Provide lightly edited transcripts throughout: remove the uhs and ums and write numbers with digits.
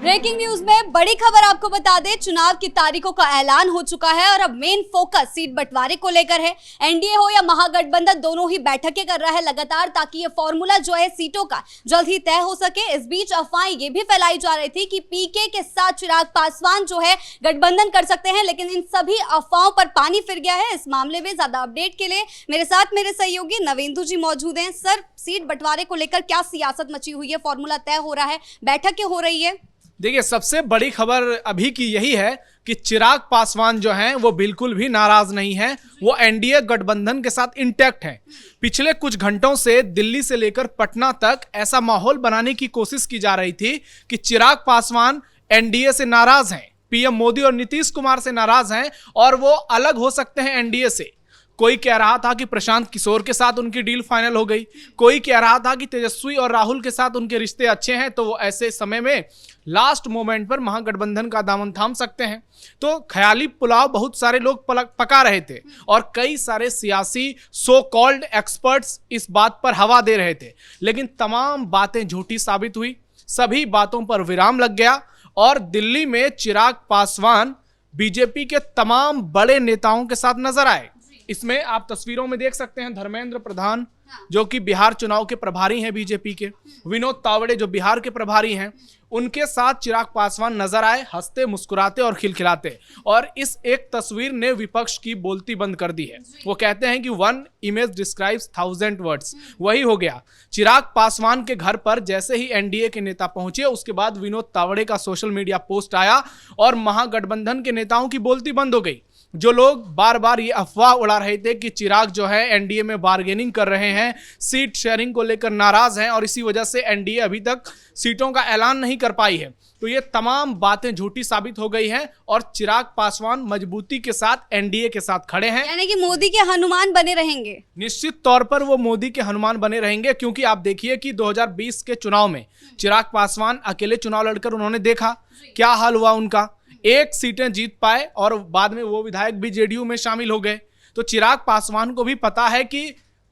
Breaking news में बड़ी खबर आपको बता दें, चुनाव की तारीखों का ऐलान हो चुका है और अब मेन फोकस सीट बंटवारे को लेकर है। एनडीए हो या महागठबंधन दोनों ही बैठकें कर रहा है लगातार, ताकि ये फॉर्मूला जो है सीटों का जल्द ही तय हो सके। इस बीच अफवाहें ये भी फैलाई जा रही थी कि पीके के साथ चिराग पासवान जो है गठबंधन कर सकते हैं, लेकिन इन सभी अफवाहों पर पानी फिर गया है। इस मामले में ज्यादा अपडेट के लिए मेरे साथ मेरे सहयोगी नवेंदु जी मौजूद हैं। सर, सीट बंटवारे को लेकर क्या सियासत मची हुई है? फॉर्मूला तय हो रहा है, बैठकें हो रही है? देखिए, सबसे बड़ी खबर अभी की यही है कि चिराग पासवान जो हैं वो बिल्कुल भी नाराज नहीं हैं। वो एनडीए गठबंधन के साथ इंटैक्ट हैं। पिछले कुछ घंटों से दिल्ली से लेकर पटना तक ऐसा माहौल बनाने की कोशिश की जा रही थी कि चिराग पासवान एनडीए से नाराज हैं, पीएम मोदी और नीतीश कुमार से नाराज हैं और वो अलग हो सकते हैं एनडीए से। कोई कह रहा था कि प्रशांत किशोर के साथ उनकी डील फाइनल हो गई, कोई कह रहा था कि तेजस्वी और राहुल के साथ उनके रिश्ते अच्छे हैं, तो वो ऐसे समय में लास्ट मोमेंट पर महागठबंधन का दामन थाम सकते हैं। तो ख्याली पुलाव बहुत सारे लोग पका रहे थे और कई सारे सियासी सो कॉल्ड एक्सपर्ट्स इस बात पर हवा दे रहे थे, लेकिन तमाम बातें झूठी साबित हुई। सभी बातों पर विराम लग गया और दिल्ली में चिराग पासवान बीजेपी के तमाम बड़े नेताओं के साथ नजर आए। इसमें आप तस्वीरों में देख सकते हैं धर्मेंद्र प्रधान जो कि बिहार चुनाव के प्रभारी हैं बीजेपी के, विनोद तावड़े जो बिहार के प्रभारी हैं, उनके साथ चिराग पासवान नजर आए, हंसते मुस्कुराते और खिलखिलाते। और इस एक तस्वीर ने विपक्ष की बोलती बंद कर दी है। वो कहते हैं कि 1 इमेज डिस्क्राइब्स 1000 वर्ड्स। वही हो गया। चिराग पासवान के घर पर जैसे ही एनडीए के नेता पहुंचे, उसके बाद विनोद तावड़े का सोशल मीडिया पोस्ट आया और महागठबंधन के नेताओं की बोलती बंद हो गई। जो लोग बार बार ये अफवाह उड़ा रहे थे कि चिराग जो है एनडीए में बार्गेनिंग कर रहे हैं, सीट शेयरिंग को लेकर नाराज हैं और इसी वजह से एनडीए अभी तक सीटों का ऐलान नहीं कर पाई है, तो ये तमाम बातें झूठी साबित हो गई हैं और चिराग पासवान मजबूती के साथ एनडीए के साथ खड़े हैं। यानी कि मोदी के हनुमान बने रहेंगे। निश्चित तौर पर वो मोदी के हनुमान बने रहेंगे, क्योंकि आप देखिए कि 2020 के चुनाव में चिराग पासवान अकेले चुनाव लड़कर उन्होंने देखा क्या हाल हुआ उनका। 1 सीटें जीत पाए और बाद में वो विधायक भी जेडीयू में शामिल हो गए। तो चिराग पासवान को भी पता है कि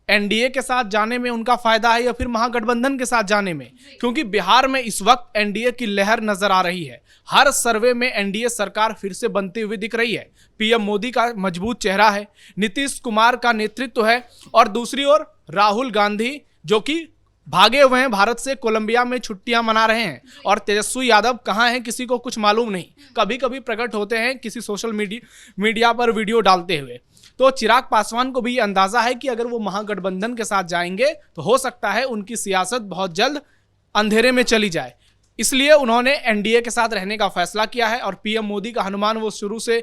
एनडीए के साथ जाने में उनका फायदा है या फिर महागठबंधन के साथ जाने में, क्योंकि बिहार में इस वक्त एनडीए की लहर नजर आ रही है। हर सर्वे में एनडीए सरकार फिर से बनती हुई दिख रही है। पीएम मोदी का मजबूत चेहरा है, नीतीश कुमार का नेतृत्व है और दूसरी ओर राहुल गांधी जो कि भागे हुए हैं भारत से, कोलंबिया में छुट्टियां मना रहे हैं। और तेजस्वी यादव कहां हैं किसी को कुछ मालूम नहीं, कभी कभी प्रकट होते हैं किसी सोशल मीडिया पर वीडियो डालते हुए। तो चिराग पासवान को भी अंदाजा है कि अगर वो महागठबंधन के साथ जाएंगे तो हो सकता है उनकी सियासत बहुत जल्द अंधेरे में चली जाए। इसलिए उन्होंने एनडीए के साथ रहने का फैसला किया है और पीएम मोदी का हनुमान वो शुरू से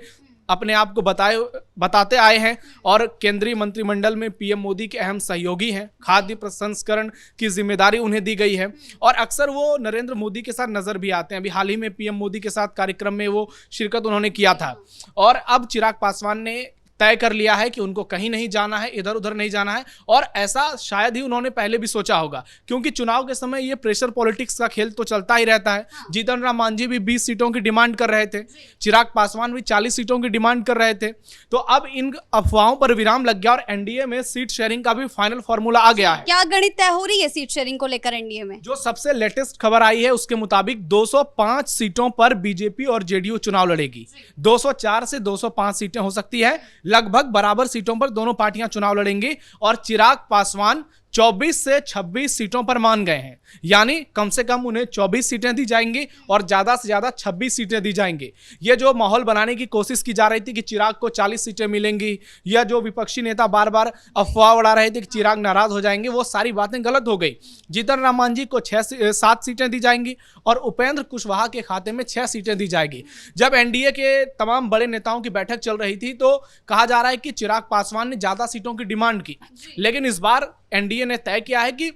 अपने आप को बताते आए हैं और केंद्रीय मंत्रिमंडल में पीएम मोदी के अहम सहयोगी हैं। खाद्य प्रसंस्करण की जिम्मेदारी उन्हें दी गई है और अक्सर वो नरेंद्र मोदी के साथ नजर भी आते हैं। अभी हाल ही में पीएम मोदी के साथ कार्यक्रम में वो शिरकत उन्होंने किया था। और अब चिराग पासवान ने तय कर लिया है कि उनको कहीं नहीं जाना है, इधर उधर नहीं जाना है। और ऐसा शायद ही उन्होंने पहले भी सोचा होगा, क्योंकि चुनाव के समय ये प्रेशर पॉलिटिक्स का खेल तो चलता ही रहता है। जीतन राम मांझी भी 20 सीटों की डिमांड कर रहे थे, चिराग पासवान भी 40 सीटों की डिमांड कर रहे थे। तो अब इन अफवाहों पर विराम लग गया और एनडीए में सीट शेयरिंग का भी फाइनल फॉर्मूला आ गया है। क्या गणित तय हो रही है सीट शेयरिंग को लेकर एनडीए में? जो सबसे लेटेस्ट खबर आई है उसके मुताबिक 205 सीटों पर बीजेपी और जेडीयू चुनाव लड़ेगी। 204 से 205 सीटें हो सकती है। लगभग बराबर सीटों पर दोनों पार्टियां चुनाव लड़ेंगी और चिराग पासवान 24 से 26 सीटों पर मान गए हैं। यानी कम से कम उन्हें 24 सीटें दी जाएंगी और ज्यादा से ज्यादा 26 सीटें दी जाएंगी। ये जो माहौल बनाने की कोशिश की जा रही थी कि चिराग को 40 सीटें मिलेंगी, या जो विपक्षी नेता बार बार अफवाह उड़ा रहे थे कि चिराग नाराज हो जाएंगे, वो सारी बातें गलत हो गई। जीतन राम मांझी को 7 सीटें दी जाएंगी और उपेंद्र कुशवाहा के खाते में 6 सीटें दी जाएगी। जब एनडीए के तमाम बड़े नेताओं की बैठक चल रही थी तो कहा जा रहा है कि चिराग पासवान ने ज्यादा सीटों की डिमांड की, लेकिन इस बार एनडीए ने तय किया है कि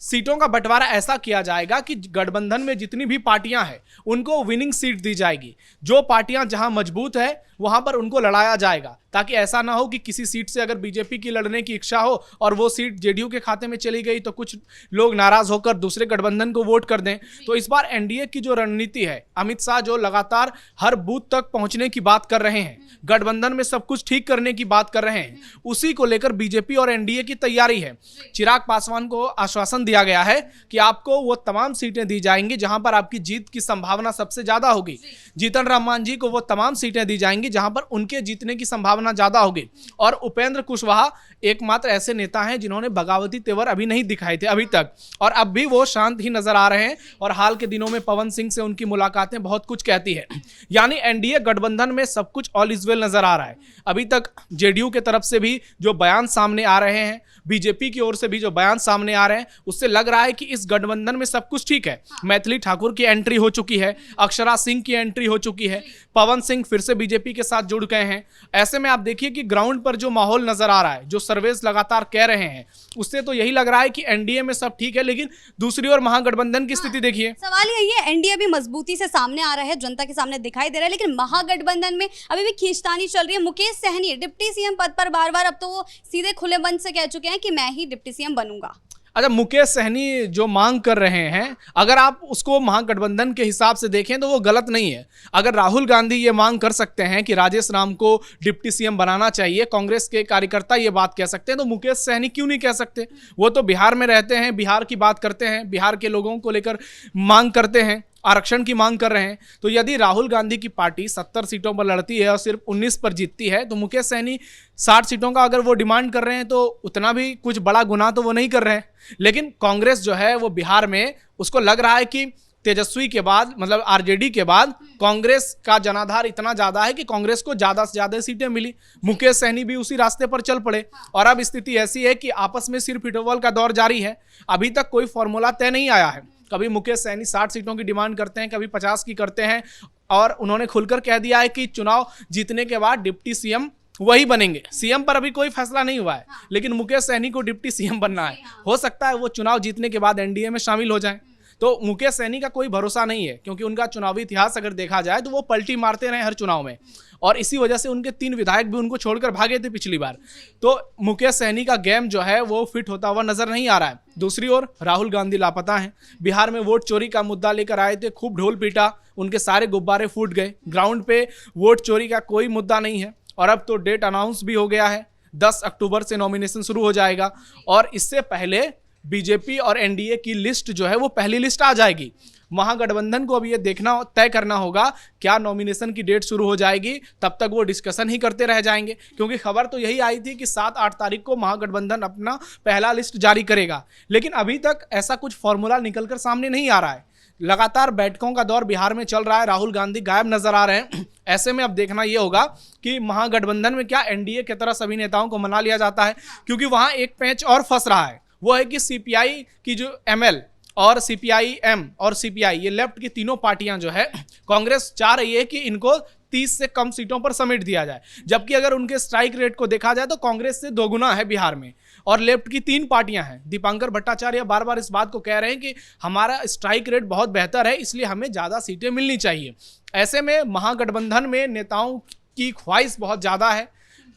सीटों का बंटवारा ऐसा किया जाएगा कि गठबंधन में जितनी भी पार्टियां हैं उनको विनिंग सीट दी जाएगी। जो पार्टियां जहां मजबूत है वहां पर उनको लड़ाया जाएगा। ताकि ऐसा ना हो कि किसी सीट से अगर बीजेपी की लड़ने की इच्छा हो और वो सीट जेडीयू के खाते में चली गई तो कुछ लोग नाराज होकर दूसरे गठबंधन को वोट कर दें। तो इस बार एनडीए की जो रणनीति है, अमित शाह जो लगातार हर बूथ तक पहुंचने की बात कर रहे हैं, गठबंधन में सब कुछ ठीक करने की बात कर रहे हैं, उसी को लेकर बीजेपी और एनडीए की तैयारी है। चिराग पासवान को आश्वासन दिया गया है कि आपको वो तमाम सीटें दी जाएंगी जहां पर आपकी जीत की संभावना सबसे ज्यादा होगी। जीतन राम मांझी को वो तमाम सीटें दी जाएंगी जहां पर उनके जीतने की संभावना ज्यादा होगी। और उपेंद्र कुशवाहा एकमात्र ऐसे नेता हैं जिन्होंने बगावती तेवर अभी नहीं दिखाए थे अभी तक, और अब भी वो शांत ही नजर आ रहे हैं। और हाल के दिनों में पवन सिंह से उनकी मुलाकातें बहुत कुछ कहती है। यानी एनडीए गठबंधन में सब कुछ ऑल इज वेल नजर आ रहा है। अभी तक जेडीयू के तरफ से भी जो बयान सामने आ रहे हैं, बीजेपी की ओर से भी जो बयान सामने आ रहे हैं, उससे लग रहा है कि इस गठबंधन में सब कुछ ठीक है। मैथिली ठाकुर की एंट्री हो चुकी है, अक्षरा सिंह की एंट्री हो चुकी है, पवन सिंह फिर से बीजेपी के साथ जुड़ गए हैं। ऐसे में आप देखिए कि ग्राउंड पर जो माहौल नजर आ रहा है, जो सर्वेस लगातार कह रहे हैं, उससे तो यही लग रहा है कि एनडीए में सब ठीक है। लेकिन दूसरी ओर महागठबंधन की स्थिति देखिए। सवाल यही है, एनडीए भी मजबूती से सामने आ रहा है, जनता के सामने दिखाई दे रहा है, लेकिन महागठबंधन में अभी भी खींचतानी चल रही है। मुकेश सहनी डिप्टी सीएम पद पर बार बार अब तो वो सीधे खुले मन से कह चुके हैं कि मैं ही डिप्टी सीएम बनूंगा। अच्छा, मुकेश सहनी जो मांग कर रहे हैं, अगर आप उसको महागठबंधन के हिसाब से देखें तो वो गलत नहीं है। अगर राहुल गांधी ये मांग कर सकते हैं कि राजेश राम को डिप्टी सीएम बनाना चाहिए, कांग्रेस के कार्यकर्ता ये बात कह सकते हैं, तो मुकेश सहनी क्यों नहीं कह सकते? वो तो बिहार में रहते हैं, बिहार की बात करते हैं, बिहार के लोगों को लेकर मांग करते हैं, आरक्षण की मांग कर रहे हैं। तो यदि राहुल गांधी की पार्टी 70 सीटों पर लड़ती है और सिर्फ 19 पर जीतती है, तो मुकेश सहनी 60 सीटों का अगर वो डिमांड कर रहे हैं तो उतना भी कुछ बड़ा गुनाह तो वो नहीं कर रहे हैं। लेकिन कांग्रेस जो है वो बिहार में, उसको लग रहा है कि तेजस्वी के बाद, मतलब आरजेडी के बाद, कांग्रेस का जनाधार इतना ज्यादा है कि कांग्रेस को ज्यादा से ज्यादा सीटें मिली। मुकेश सहनी भी उसी रास्ते पर चल पड़े और अब स्थिति ऐसी है कि आपस में सिर्फ पिटोवल का दौर जारी है। अभी तक कोई फॉर्मूला तय नहीं आया है। कभी मुकेश सहनी 60 सीटों की डिमांड करते हैं, कभी 50 की करते हैं, और उन्होंने खुलकर कह दिया है कि चुनाव जीतने के बाद डिप्टी सीएम वही बनेंगे। सीएम पर अभी कोई फैसला नहीं हुआ है, लेकिन मुकेश सहनी को डिप्टी सीएम बनना है। हो सकता है वो चुनाव जीतने के बाद एनडीए में शामिल हो जाएं। तो मुकेश सहनी का कोई भरोसा नहीं है, क्योंकि उनका चुनावी इतिहास अगर देखा जाए तो वो पलटी मारते रहे हर चुनाव में, और इसी वजह से उनके 3 विधायक भी उनको छोड़कर भागे थे पिछली बार। तो मुकेश सहनी का गेम जो है वो फिट होता हुआ नजर नहीं आ रहा है। दूसरी ओर राहुल गांधी लापता हैं। बिहार में वोट चोरी का मुद्दा लेकर आए थे, खूब ढोल पीटा, उनके सारे गुब्बारे फूट गए। ग्राउंड पे वोट चोरी का कोई मुद्दा नहीं है। और अब तो डेट अनाउंस भी हो गया है, 10 अक्टूबर से नॉमिनेशन शुरू हो जाएगा, और इससे पहले बीजेपी और एनडीए की लिस्ट जो है वो पहली लिस्ट आ जाएगी। महागठबंधन को अब ये देखना तय करना होगा क्या नॉमिनेशन की डेट शुरू हो जाएगी, तब तक वो डिस्कशन ही करते रह जाएंगे। क्योंकि खबर तो यही आई थी कि 7-8 तारीख को महागठबंधन अपना पहला लिस्ट जारी करेगा, लेकिन अभी तक ऐसा कुछ फॉर्मूला निकलकर सामने नहीं आ रहा है। लगातार बैठकों का दौर बिहार में चल रहा है, राहुल गांधी गायब नजर आ रहे हैं। ऐसे में अब देखना यह होगा कि महागठबंधन में क्या एनडीए की तरह सभी नेताओं को मना लिया जाता है, क्योंकि वहां एक पेंच और फंस रहा है। वो है कि सीपीआई की जो एमएल और सीपीआई-एम और सीपीआई, ये लेफ्ट की तीनों पार्टियां जो है, कांग्रेस चाह रही है कि इनको 30 से कम सीटों पर समेट दिया जाए, जबकि अगर उनके स्ट्राइक रेट को देखा जाए तो कांग्रेस से 2 गुना है बिहार में। और लेफ्ट की 3 पार्टियां हैं। दीपांकर भट्टाचार्य बार बार इस बात को कह रहे हैं कि हमारा स्ट्राइक रेट बहुत बेहतर है, इसलिए हमें ज़्यादा सीटें मिलनी चाहिए। ऐसे में महागठबंधन में नेताओं की ख्वाहिश बहुत ज़्यादा है,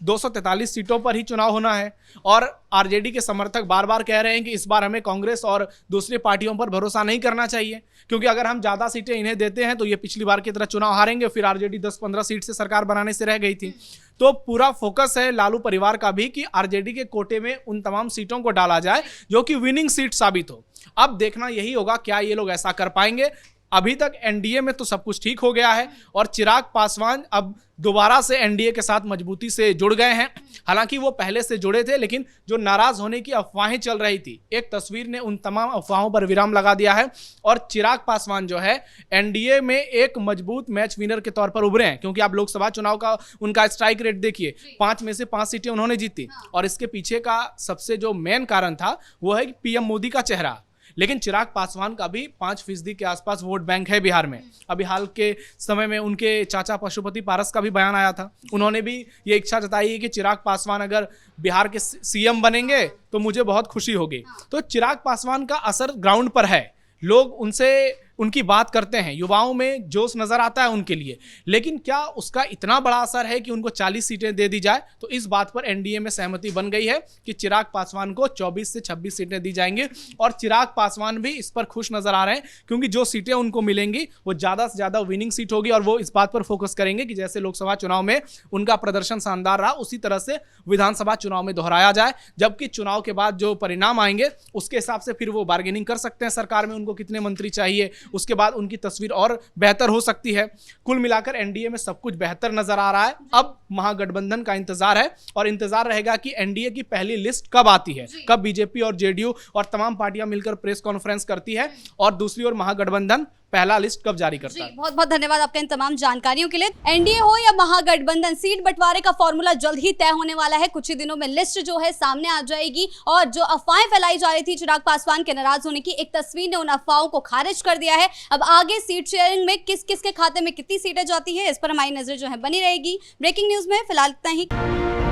243 सीटों पर ही चुनाव होना है, और आरजेडी के समर्थक बार बार कह रहे हैं कि इस बार हमें कांग्रेस और दूसरी पार्टियों पर भरोसा नहीं करना चाहिए, क्योंकि अगर हम ज़्यादा सीटें इन्हें देते हैं तो ये पिछली बार की तरह चुनाव हारेंगे। फिर आरजेडी 10-15 सीट से सरकार बनाने से रह गई थी। तो पूरा फोकस है लालू परिवार का भी कि आरजेडी के कोटे में उन तमाम सीटों को डाला जाए जो कि विनिंग सीट साबित हो। अब देखना यही होगा क्या ये लोग ऐसा कर पाएंगे। अभी तक एनडीए में तो सब कुछ ठीक हो गया है, और चिराग पासवान अब दोबारा से एनडीए के साथ मजबूती से जुड़ गए हैं। हालांकि वो पहले से जुड़े थे, लेकिन जो नाराज होने की अफवाहें चल रही थी, एक तस्वीर ने उन तमाम अफवाहों पर विराम लगा दिया है, और चिराग पासवान जो है एनडीए में एक मजबूत मैच विनर के तौर पर उभरे हैं। क्योंकि आप लोकसभा चुनाव का उनका स्ट्राइक रेट देखिए, 5 में से 5 सीटें उन्होंने जीती, और इसके पीछे का सबसे जो मेन कारण था वो है कि पीएम मोदी का चेहरा। लेकिन चिराग पासवान का भी 5% के आसपास वोट बैंक है बिहार में। अभी हाल के समय में उनके चाचा पशुपति पारस का भी बयान आया था, उन्होंने भी ये इच्छा जताई है कि चिराग पासवान अगर बिहार के सीएम बनेंगे तो मुझे बहुत खुशी होगी। तो चिराग पासवान का असर ग्राउंड पर है, लोग उनकी बात करते हैं, युवाओं में जोश नजर आता है उनके लिए, लेकिन क्या उसका इतना बड़ा असर है कि उनको 40 सीटें दे दी जाए? तो इस बात पर एनडीए में सहमति बन गई है कि चिराग पासवान को 24 से 26 सीटें दी जाएंगी। और चिराग पासवान भी इस पर खुश नजर आ रहे हैं, क्योंकि जो सीटें उनको मिलेंगी वो ज्यादा से ज्यादा विनिंग सीट होगी, और वो इस बात पर फोकस करेंगे कि जैसे लोकसभा चुनाव में उनका प्रदर्शन शानदार रहा, उसी तरह से विधानसभा चुनाव में दोहराया जाए। जबकि चुनाव के बाद जो परिणाम आएंगे उसके हिसाब से फिर वो बार्गेनिंग कर सकते हैं सरकार में, उनको कितने मंत्री चाहिए, उसके बाद उनकी तस्वीर और बेहतर हो सकती है। कुल मिलाकर एनडीए में सब कुछ बेहतर नजर आ रहा है। अब महागठबंधन का इंतजार है, और इंतजार रहेगा कि एनडीए की पहली लिस्ट कब आती है, कब बीजेपी और जेडीयू और तमाम पार्टियां मिलकर प्रेस कॉन्फ्रेंस करती है, और दूसरी ओर महागठबंधन पहला लिस्ट कब जारी करता है। बहुत बहुत धन्यवाद आपका इन तमाम जानकारियों के लिए। एनडीए हो या महागठबंधन, सीट बंटवारे का फॉर्मूला जल्द ही तय होने वाला है। कुछ ही दिनों में लिस्ट जो है सामने आ जाएगी, और जो अफवाहें फैलाई जा रही थी चिराग पासवान के नाराज होने की, एक तस्वीर ने उन अफवाहों को खारिज कर दिया है। अब आगे सीट शेयरिंग में किस किस के खाते में कितनी सीटें जाती है, इस पर हमारी नजर जो है बनी रहेगी। ब्रेकिंग न्यूज में फिलहाल इतना ही।